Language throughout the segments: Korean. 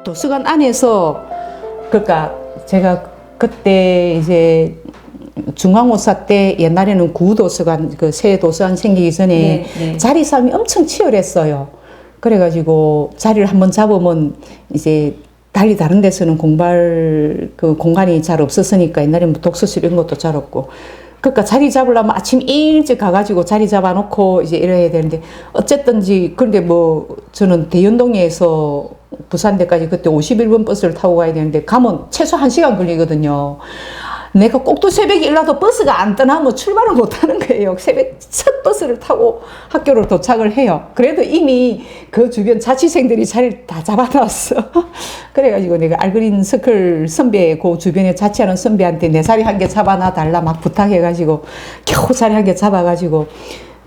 도서관 안에서 그러니까 제가 그때 이제 중간고사 때 옛날에는 구도서관 그 새 도서관 생기기 전에 자리 싸움이 엄청 치열했어요. 그래가지고 자리를 한번 잡으면 이제 달리 다른 데서는 공부할 그 공간이 잘 없었으니까 옛날에는 뭐 독서실 이런 것도 잘 없고 그러니까 자리 잡으려면 아침 일찍 가가지고 자리 잡아놓고 이제 이래야 되는데 어쨌든지 근데 뭐 저는 대연동에서 부산대까지 그때 51번 버스를 타고 가야 되는데 가면 최소 1시간 걸리거든요. 내가 꼭두 새벽에 일어나도 버스가 안 떠나면 출발을 못 하는 거예요. 새벽 첫 버스를 타고 학교로 도착을 해요. 그래도 이미 그 주변 자취생들이 자리를 다 잡아놨어. 그래가지고 내가 알그린 서클 선배, 그 주변에 자취하는 선배한테 내 자리 한 개 잡아놔 달라 막 부탁해가지고 겨우 자리 한 개 잡아가지고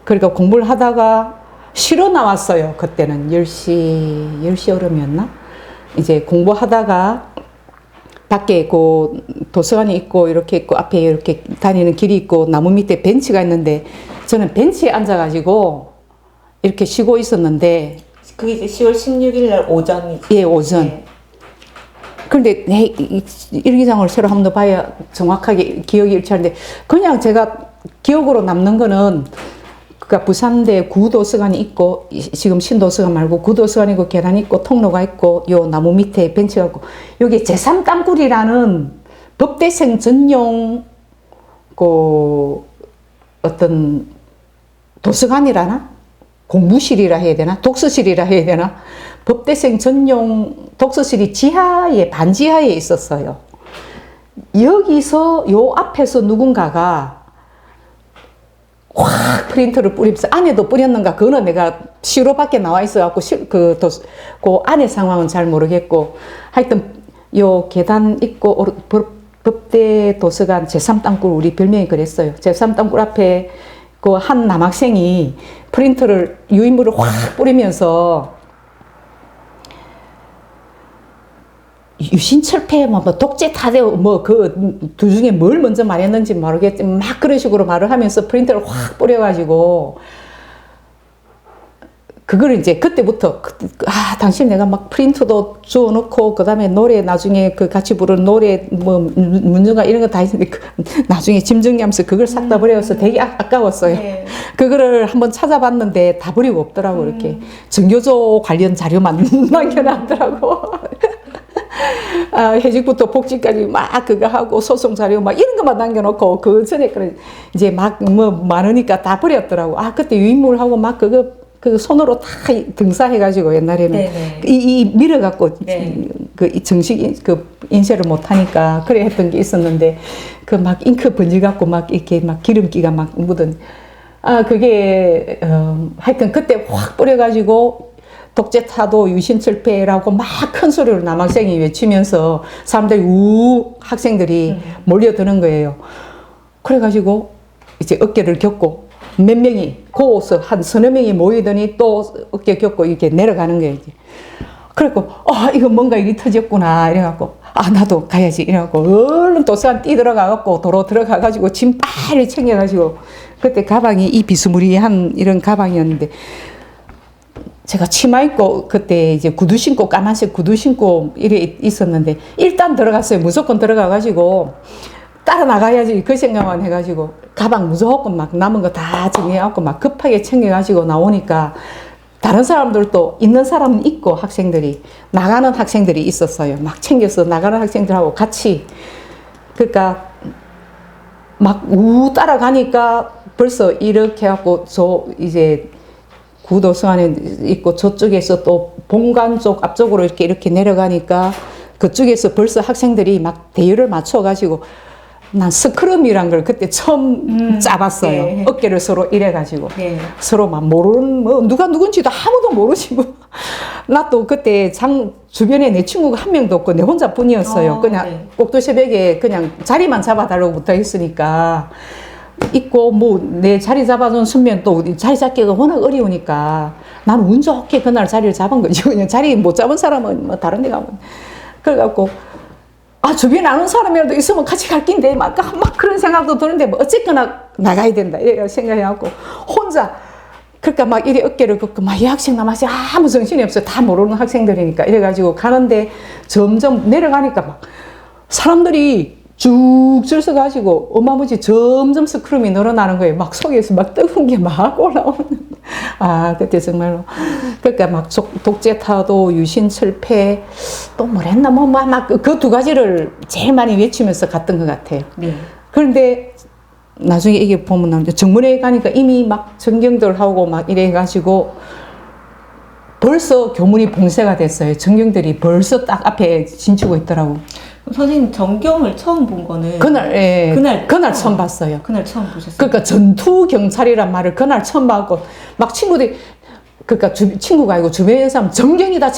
그러니까 공부를 하다가 쉬러 나왔어요. 그때는 10시 오름이었나? 이제 공부하다가 밖에 그 도서관이 있고 이렇게 있고 앞에 이렇게 다니는 길이 있고 나무 밑에 벤치가 있는데 저는 벤치에 앉아가지고 이렇게 쉬고 있었는데 그게 이제 10월 16일 날 오전이죠. 예, 오전. 네. 그런데 일기장을 새로 한번 더 봐야 정확하게 기억이 일치하는데 그냥 제가 기억으로 남는 거는 그러니까 부산대 구도서관이 있고 지금 신도서관 말고 구도서관이고 계단이 있고 통로가 있고 요 나무 밑에 벤치가 있고 여기 제3땅굴이라는 법대생 전용 그 어떤 도서관이라나 공부실이라 해야 되나 독서실이라 해야 되나 법대생 전용 독서실이 지하에 반지하에 있었어요. 여기서 요 앞에서 누군가가 확 프린터를 뿌리면서 안에도 뿌렸는가 그거는 내가 시로 밖에 나와 있어갖고 그 안에 상황은 잘 모르겠고 하여튼 요 계단 있고 법대 도서관 제3땅굴 우리 별명이 그랬어요. 제3땅굴 앞에 그 한 남학생이 프린터를 유인물을 확 뿌리면서 유신철폐 뭐 독재 타대 뭐 그 두 중에 뭘 먼저 말했는지 모르겠지만 막 그런 식으로 말을 하면서 프린터를 확 뿌려가지고 그걸 이제 그때부터 당신 내가 막 프린터도 주워놓고 그다음에 노래 나중에 그 같이 부르는 노래 뭐 문제가 이런 거 다 있는데 나중에 짐 정리하면서 그걸 싹 다 버려서 되게 아까웠어요. 네. 그거를 한번 찾아봤는데 다 버리고 없더라고 이렇게 전교조 관련 자료만 남겨놨더라고. 해직부터 복직까지 막 그거 하고 소송 자료 막 이런 것만 남겨놓고 그 전에 이제 막 뭐 많으니까 다 버렸더라고. 그때 유인물하고 막 그 손으로 다 등사해가지고 옛날에는 이 밀어갖고 그 정식 그 인쇄를 못하니까 그래 했던 게 있었는데 그 막 잉크 번지갖고 막 이렇게 막 기름기가 막 묻은 그게 하여튼 그때 확 뿌려가지고 독재타도 유신철폐라고 막 큰 소리로 남학생이 외치면서 사람들이 학생들이 몰려드는 거예요. 그래가지고 이제 어깨를 겹고 몇 명이 고서 한 서너 명이 모이더니 또 어깨 겹고 이렇게 내려가는 거예요. 그래갖고 이거 뭔가 일이 터졌구나 이래갖고 나도 가야지 이래갖고 얼른 도서관 뛰들어가갖고 도로 들어가가지고 짐 빨리 챙겨가지고 그때 가방이 이 비스무리한 이런 가방이었는데 제가 치마 입고 그때 이제 구두 신고 까만색 구두 신고 이래 있었는데 일단 들어갔어요. 무조건 들어가가지고 따라 나가야지 그 생각만 해가지고 가방 무조건 막 남은 거 다 정리해갖고 막 급하게 챙겨가지고 나오니까 다른 사람들도 있는 사람은 있고 학생들이 나가는 학생들이 있었어요. 막 챙겨서 나가는 학생들하고 같이 그러니까 막 따라가니까 벌써 이렇게 해갖고 저 이제 구도서관에 있고 저쪽에서 또 본관 쪽 앞쪽으로 이렇게 내려가니까 그쪽에서 벌써 학생들이 막 대열을 맞춰가지고 난 스크럼이란 걸 그때 처음 짜봤어요. 네. 어깨를 서로 이래가지고 서로 막 모르는 뭐 누가 누군지도 아무도 모르지 뭐. 나 또 그때 주변에 내 친구가 한 명도 없고 내 혼자뿐이었어요. 그냥 꼭두 새벽에 그냥 자리만 잡아달라고 부탁했으니까. 있고 뭐 내 자리 잡아준 선배는 또 자리 잡기가 워낙 어려우니까 나는 운 좋게 그날 자리를 잡은 거지. 그냥 자리 못 잡은 사람은 뭐 다른 데 가면 그래갖고 주변에 아는 사람이라도 있으면 같이 갈 낀데 막 그런 생각도 드는데 뭐 어쨌거나 나가야 된다 이렇게 생각해갖고 혼자 그러니까 막 이래 어깨를 걷고 막 이 학생 남아서 아무 정신이 없어요. 다 모르는 학생들이니까. 이래가지고 가는데 점점 내려가니까 막 사람들이 쭉 줄 서가지고 어마무지 점점 스크럼이 늘어나는 거예요. 막 속에서 막 뜨거운 게 막 올라오는. 아, 그때 정말로. 그러니까 막 독재타도, 유신철폐, 또 뭐랬나, 막 그 두 가지를 제일 많이 외치면서 갔던 것 같아요. 네. 그런데 나중에 이게 보면 정문에 가니까 이미 막 전경들 하고 막 이래가지고 벌써 교문이 봉쇄가 됐어요. 전경들이 벌써 딱 앞에 진치고 있더라고. 선생님 전경을 처음 본 거는 그날, 예, 그날 처음 봤어요. 그날 처음 보셨어요? 그러니까 전투 경찰이란 말을 그날 처음 봤고, 막 친구들이, 그러니까 친구가 아니고 주변에 사람 정경이다.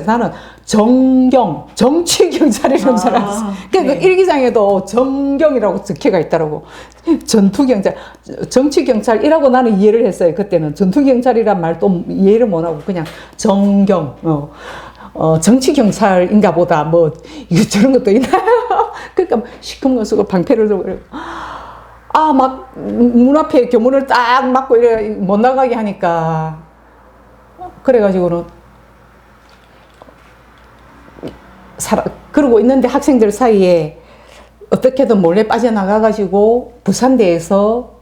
나는 정경, 정치 경찰이라는 줄 알았어. 그러니까 네. 그 일기장에도 정경이라고 적혀가 있더라고. 전투 경찰, 정치 경찰이라고 나는 이해를 했어요. 그때는 전투 경찰이란 말도 이해를 못 하고 그냥 정경. 정치 경찰인가 보다. 뭐 이거 저런 것도 있나? 그러니까 시커먼 거 쓰고 방패를 들고 아, 막 문 앞에 교문을 딱 막고 이래 못 나가게 하니까 그래가지고는 그러고 있는데 학생들 사이에 어떻게든 몰래 빠져나가가지고 부산역에서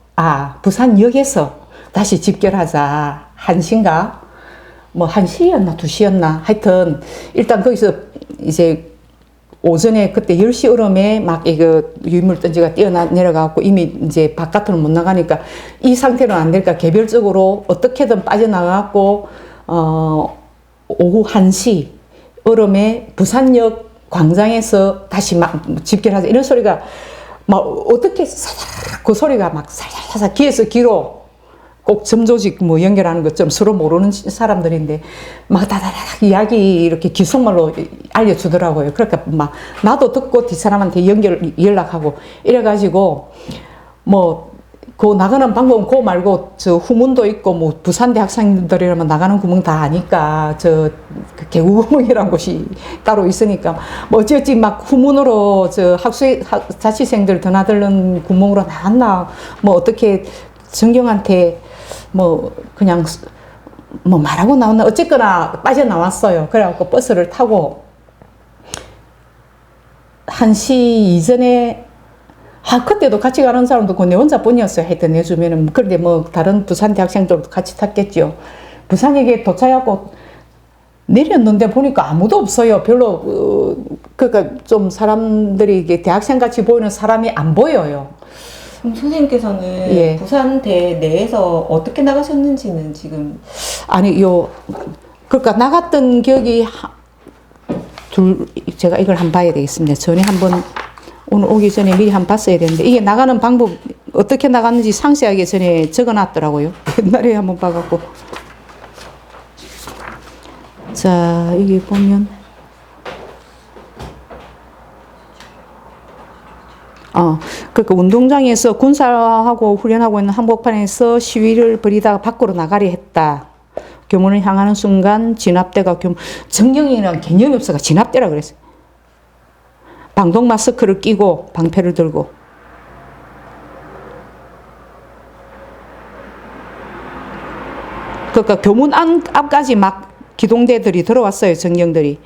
다시 집결하자. 1시인가? 뭐 1시였나 2시였나? 하여튼 일단 거기서 이제 오전에 그때 10시 얼음에 막 이거 유인물 던지가 내려가고 이미 이제 바깥으로 못 나가니까 이 상태로는 안 될까 개별적으로 어떻게든 빠져나가고 오후 1시 얼음에 부산역 광장에서 다시 막 집결하자 이런 소리가 막 어떻게 사삭 그 소리가 막 살살살살 귀에서 귀로 꼭 점조직 뭐 연결하는 것처럼 서로 모르는 사람들인데 막 다다닥 이야기 이렇게 기속말로 알려주더라고요. 그러니까 막 나도 듣고 뒷사람한테 연락하고 이래가지고 뭐 그 나가는 방법은 그거 말고 저 후문도 있고 뭐 부산대 학생들이라면 나가는 구멍 다 아니까 저 개구구멍이라는 곳이 따로 있으니까 뭐 어찌어찌 막 후문으로 저 자취생들 드나드는 구멍으로 나갔나 뭐 어떻게 정경한테 뭐 그냥 뭐 말하고 나왔나 어쨌거나 빠져나왔어요. 그래갖고 버스를 타고 1시 이전에 그때도 같이 가는 사람도 없고 내 혼자뿐이었어요. 하여튼 내 주변은. 그런데 뭐 다른 부산 대학생들도 같이 탔겠죠. 부산역에 도착하고 내렸는데 보니까 아무도 없어요. 별로 그러니까 좀 사람들이 이게 대학생 같이 보이는 사람이 안 보여요. 그럼 선생님께서는 예. 부산대 내에서 어떻게 나가셨는지는 지금 아니 그러니까 나갔던 기억이 제가 이걸 한번 봐야 되겠습니다. 전에 한번 오늘 오기 전에 미리 한번 봤어야 되는데 이게 나가는 방법 어떻게 나갔는지 상세하게 전에 적어놨더라고요. 옛날에 한번 봐갖고 자 여기 보면 그러니까 운동장에서 군사하고 훈련하고 있는 한복판에서 시위를 벌이다가 밖으로 나가려 했다. 교문을 향하는 순간 진압대가 정경이라는 개념이 없어가 진압대라 그랬어요. 방독 마스크를 끼고 방패를 들고 그러니까 교문 앞까지 막 기동대들이 들어왔어요. 정경들이.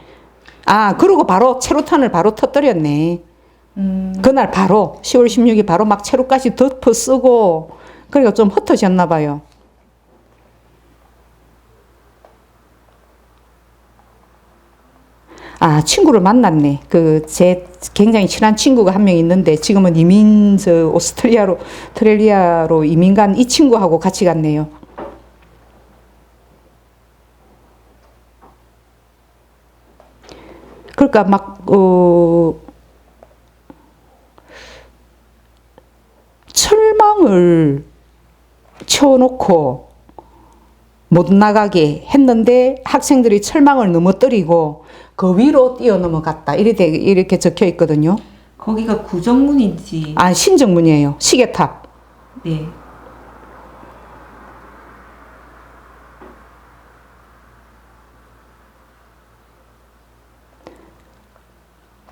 그러고 바로 체루탄을 바로 터뜨렸네. 그날 바로 10월 16일 바로 막 체루까지 덮어 쓰고 그러니까 좀 흩어졌나 봐요. 친구를 만났네. 제 굉장히 친한 친구가 한 명 있는데 지금은 오스트레일리아로 이민 간 이 친구하고 같이 갔네요. 그러니까 막 철망을 쳐놓고 못 나가게 했는데 학생들이 철망을 넘어뜨리고 그 위로 뛰어넘어갔다. 이렇게 적혀 있거든요. 거기가 구정문인지. 신정문이에요. 시계탑. 네.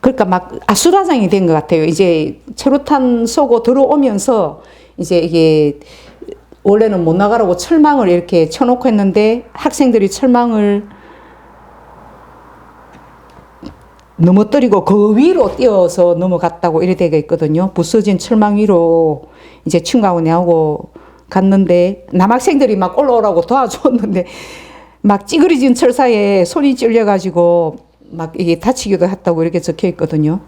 그러니까 막 아수라장이 된 것 같아요. 이제 체루탄 쏘고 들어오면서 이제 이게 원래는 못 나가라고 철망을 이렇게 쳐놓고 했는데 학생들이 철망을 넘어뜨리고 그 위로 뛰어서 넘어갔다고 이래 되어 있거든요. 부서진 철망 위로 이제 친구하고 내하고 갔는데 남학생들이 막 올라오라고 도와줬는데 막 찌그러진 철사에 손이 찔려가지고 막 이게 다치기도 했다고 이렇게 적혀 있거든요.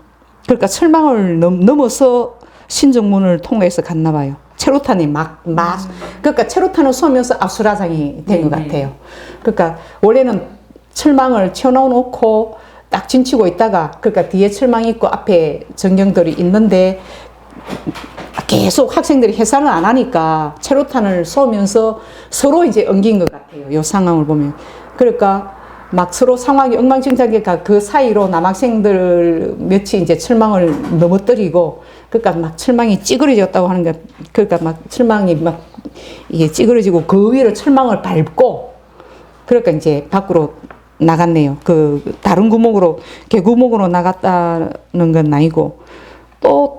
그러니까 철망을 넘어서 신정문을 통해서 갔나 봐요. 체로탄이 그러니까 체로탄을 쏘면서 압수라장이 된 것 같아요. 그러니까 원래는 철망을 쳐놓고 딱 진치고 있다가 그러니까 뒤에 철망이 있고 앞에 전경들이 있는데 계속 학생들이 해산을 안 하니까 체로탄을 쏘면서 서로 이제 엉긴 것 같아요. 이 상황을 보면. 그러니까 막 서로 상황이 엉망진창이니까 그 사이로 남학생들 몇이 이제 철망을 넘어뜨리고 그러니까 막 철망이 찌그러졌다고 하는 게 그러니까 막 철망이 막 이게 찌그러지고 그 위로 철망을 밟고 그러니까 이제 밖으로 나갔네요. 그 다른 구멍으로 개구멍으로 나갔다는 건 아니고 또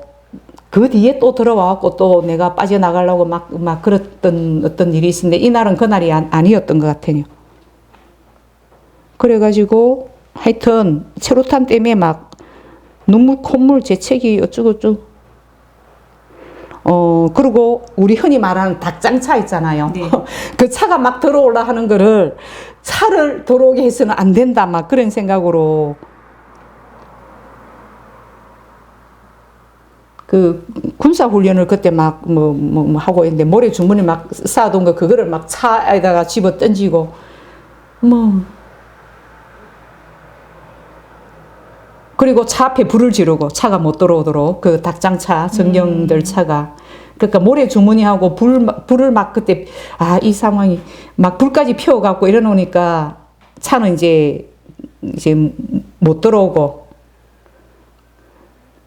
그 뒤에 또 들어와갖고 또 내가 빠져나가려고 막 그랬던 어떤 일이 있었는데 이날은 그날이 아니었던 것 같아요. 그래가지고 하여튼 체로탄 때문에 막 눈물 콧물 재채기 어쩌고저쩌고 그리고 우리 흔히 말하는 닭장차 있잖아요. 네. 그 차가 막 들어올라 하는 거를 차를 들어오게 해서는 안 된다 막 그런 생각으로 그 군사훈련을 그때 막 뭐 하고 있는데 모래 주머니 막 쌓아둔 거 그거를 막 차에다가 집어 던지고 그리고 차 앞에 불을 지르고 차가 못 들어오도록 그 닭장차 전경들 차가 그러니까 모래 주머니하고 불을 막 그때 이 상황이 막 불까지 피워갖고 이러놓으니까 차는 이제 못 들어오고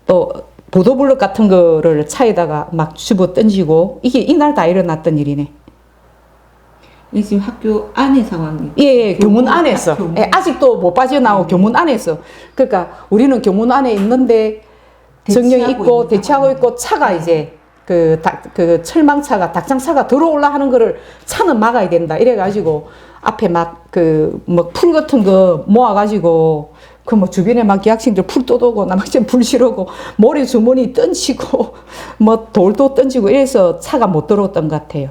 또 보도블럭 같은 거를 차에다가 막 집어 던지고 이게 이날 다 일어났던 일이네. 이게 지금 학교 안의 상황이. 예, 교문 안에서. 예, 아직도 못 빠져나오고 교문 안에서. 그러니까 우리는 교문 안에 있는데 정령이 있고 대치하고 있고 차가 이제 그 철망차가 닭장차가 들어올라 하는 거를 차는 막아야 된다. 이래가지고 앞에 막 풀 같은 거 모아가지고 그 뭐 주변에 막 학생들 풀 떠도고 남학생 불 실어고 모래 주머니 던지고 뭐 돌도 던지고 이래서 차가 못 들어왔던 것 같아요.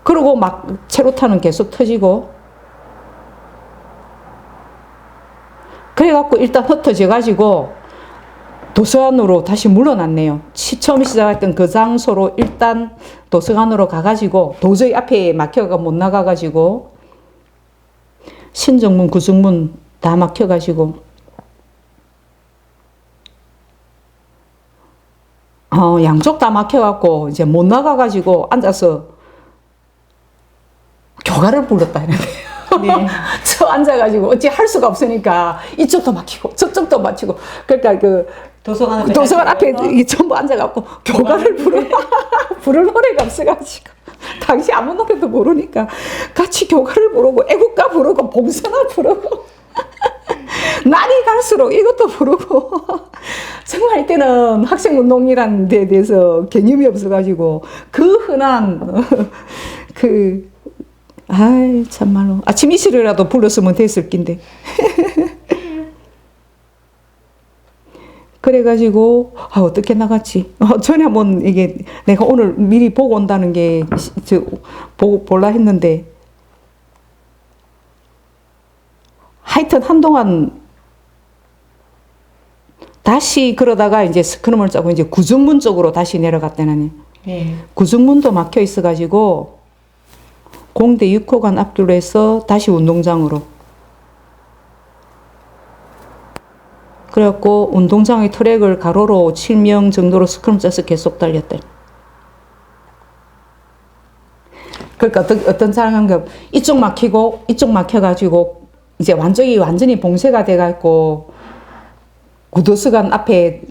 그리고 막 체로탄은 계속 터지고 그래갖고 일단 흩어져가지고 도서관으로 다시 물러났네요. 처음 시작했던 그 장소로 일단 도서관으로 가가지고 도저히 앞에 막혀가 못 나가가지고 신정문, 구승문 다 막혀가지고 양쪽 다 막혀갖고 이제 못 나가가지고 앉아서 교가를 불렀다 했는데요. 네. 저 앉아가지고 어찌 할 수가 없으니까 이쪽도 막히고 저쪽도 막히고 그러니까 도서관 앞에 이게 전부 앉아갖고 교가를 부를 노래가 없어가지고 당시 아무 노래도 모르니까 같이 교가를 부르고 애국가 부르고 봉선화 부르고 날이 갈수록 이것도 부르고 정말 이때는 학생운동이라는 데에 대해서 개념이 없어가지고 그 흔한 참말로 아침 이슬이라도 불렀으면 됐을 낀데 그래가지고 어떻게 나갔지? 전에 한번 이게 내가 오늘 미리 보고 온다는 게 보고 볼라 했는데 하여튼 한동안 다시 그러다가 이제 스크럼을 짜고 이제 구정문 쪽으로 다시 내려갔다니. 네. 구정문도 막혀 있어가지고 공대 6호관 앞으로 해서 다시 운동장으로. 그래갖고 운동장의 트랙을 가로로 7명 정도로 스크럼 짜서 계속 달렸다. 그러니까 어떤 사람은 이쪽 막히고 이쪽 막혀가지고 이제 완전히 봉쇄가 돼갖고 구도서관 앞에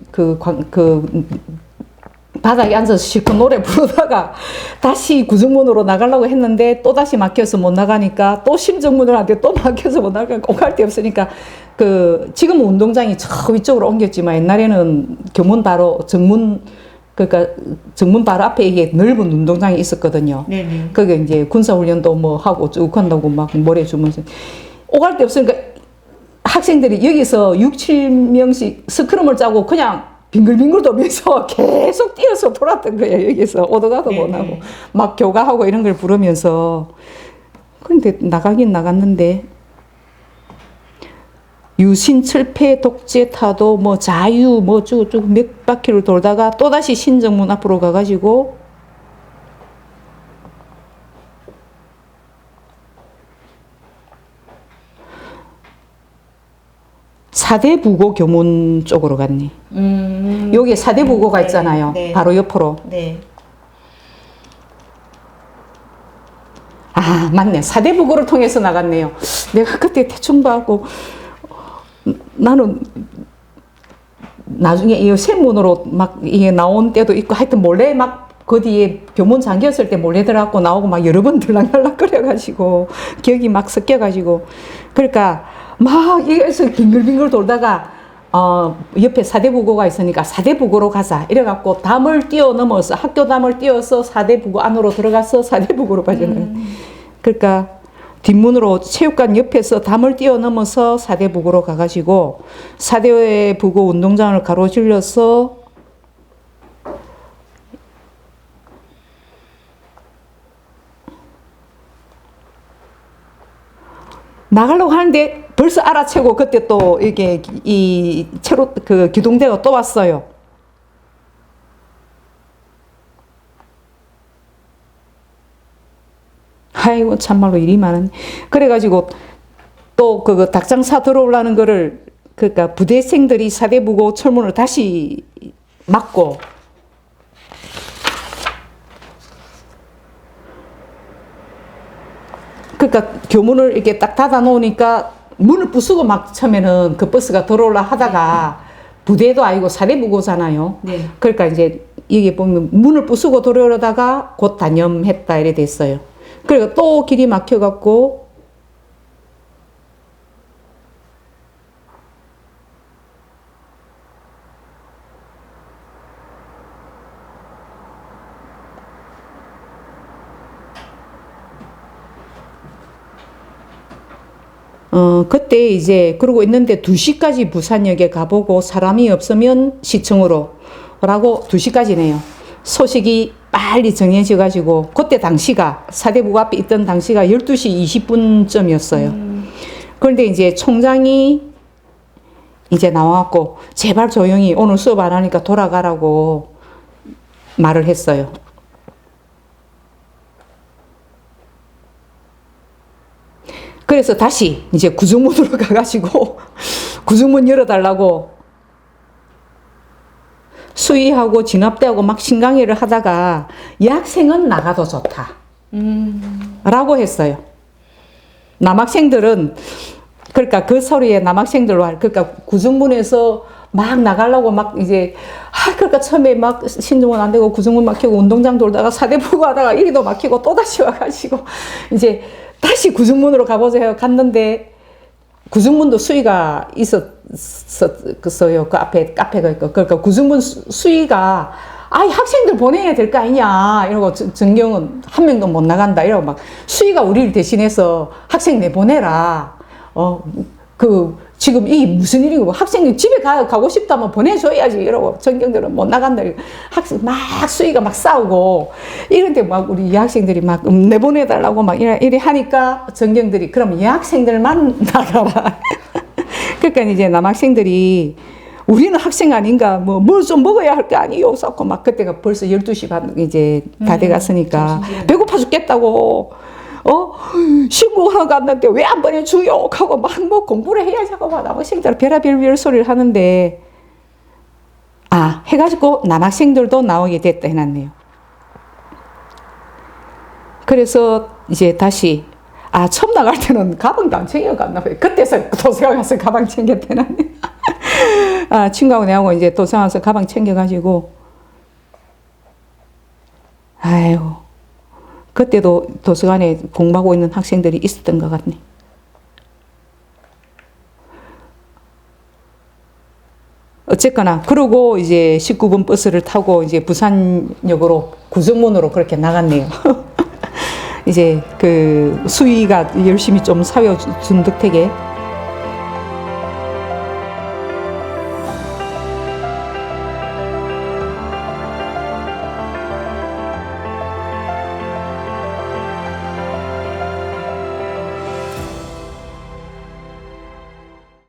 바닥에 앉아서 실컷 노래 부르다가 다시 구정문으로 나가려고 했는데 또 다시 막혀서 못 나가니까 또 심정문으로 한테 또 막혀서 못 나가니까 오갈 데 없으니까 지금 운동장이 저 위쪽으로 옮겼지만 옛날에는 교문 바로 정문 그러니까 정문 바로 앞에 이게 넓은 운동장이 있었거든요. 네네. 거기 이제 군사훈련도 뭐 하고 쭉 한다고 막 모래 주면서 오갈 데 없으니까 학생들이 여기서 6, 7명씩 스크럼을 짜고 그냥 빙글빙글 돌면서 계속 뛰어서 돌았던 거예요. 여기서 오도가도 못 하고 막 교가하고 이런 걸 부르면서. 그런데 나가긴 나갔는데 유신철폐 독재타도 뭐 자유 뭐 쭉쭉 몇 바퀴를 돌다가 또다시 신정문 앞으로 가가지고 사대부고 교문 쪽으로 갔니. 여기 사대부고가 있잖아요. 네. 바로 옆으로. 네. 아, 맞네. 사대부고를 통해서 나갔네요. 내가 그때 대충 봐고 나는 나중에 이 쇠문으로 막 이게 나온 때도 있고 하여튼 몰래 막 그 뒤에 교문 잠겼을 때 몰래 들어가고 나오고 막 여러 번 들락날락거려가지고 기억이 막 섞여가지고 그러니까 막 이래서 빙글빙글 돌다가 옆에 사대부고가 있으니까 사대부고로 가자 이래갖고 담을 뛰어넘어서 학교 담을 뛰어서 사대부고 안으로 들어가서 사대부고로 빠져나가요. 그러니까 뒷문으로 체육관 옆에서 담을 뛰어넘어서 사대부고로 가가지고 사대부고 운동장을 가로질러서 나가려고 하는데 벌써 알아채고 그때 또 이게 이 체로 그 기동대가 또 왔어요. 아이고 참말로 일이 많은. 그래가지고 또 그 닭장사 들어오려는 거를 그러니까 부대생들이 사대부고 철문을 다시 막고 그러니까 교문을 이렇게 딱 닫아 놓으니까 문을 부수고 막 처음에는 그 버스가 들어올라 하다가 부대도 아니고 사대부고잖아요. 네. 그러니까 이제 이게 보면 문을 부수고 들어오려다가 곧 단념했다 이래 됐어요. 그러니까 또 길이 막혀갖고 그때 이제 그러고 있는데 2시까지 부산역에 가보고 사람이 없으면 시청으로 라고 2시까지네요. 소식이 빨리 정해져 가지고 그때 당시가 사대부고 앞에 있던 당시가 12시 20분쯤이었어요. 그런데 이제 총장이 이제 나와갖고 제발 조용히 오늘 수업 안 하니까 돌아가라고 말을 했어요. 그래서 다시 이제 구중문으로 가가지고 구중문 열어달라고 수의하고 진압대하고 막 신강의를 하다가 여학생은 나가도 좋다 라고 했어요. 남학생들은 그러니까 그 소리에 남학생들로 그러니까 구중문에서 막 나가려고 막 이제 그러니까 처음에 막 신중은 안 되고 구중문 막히고 운동장 돌다가 사대부고 하다가 이리도 막히고 또 다시 와가지고 이제 다시 구중문으로 가보자 해서 갔는데 구중문도 수위가 있었어요. 그 앞에 카페가 있고. 그러니까 구중문 수위가 아이 학생들 보내야 될 거 아니냐 이러고 정경은 한 명도 못 나간다 이러고 막 수위가 우리를 대신해서 학생 내보내라. 지금 이게 무슨 일이고 학생이 집에 가고 싶다면 보내줘야지 이러고 전경들은 못 나간다. 학생 막 수위가 막 싸우고 이런데 막 우리 여학생들이 막 내보내달라고 막 이래 하니까 전경들이 그럼 여학생들만 나가라. 그러니까 이제 남학생들이 우리는 학생 아닌가 뭐 뭘 좀 먹어야 할 거 아니요. 썩고 막 그때가 벌써 12시 반 이제 다 돼갔으니까 배고파 죽겠다고. 신고하러 갔는데 왜 안 보내주요? 하고 막 뭐 공부를 해야지 하고 막 남학생들 별의별 소리를 하는데 해가지고 남학생들도 나오게 됐다 해놨네요. 그래서 이제 다시 처음 나갈 때는 가방도 안 챙겨갔나 봐요. 그때서 도서관 가서 가방 챙겼대놨네. 친구하고 내하고 이제 도서관 가서 가방 챙겨가지고 아이고 그때도 도서관에 공부하고 있는 학생들이 있었던 것 같네. 어쨌거나 그러고 이제 19번 버스를 타고 이제 부산역으로 구정문으로 그렇게 나갔네요. 이제 그 수위가 열심히 좀 사회 준 덕택에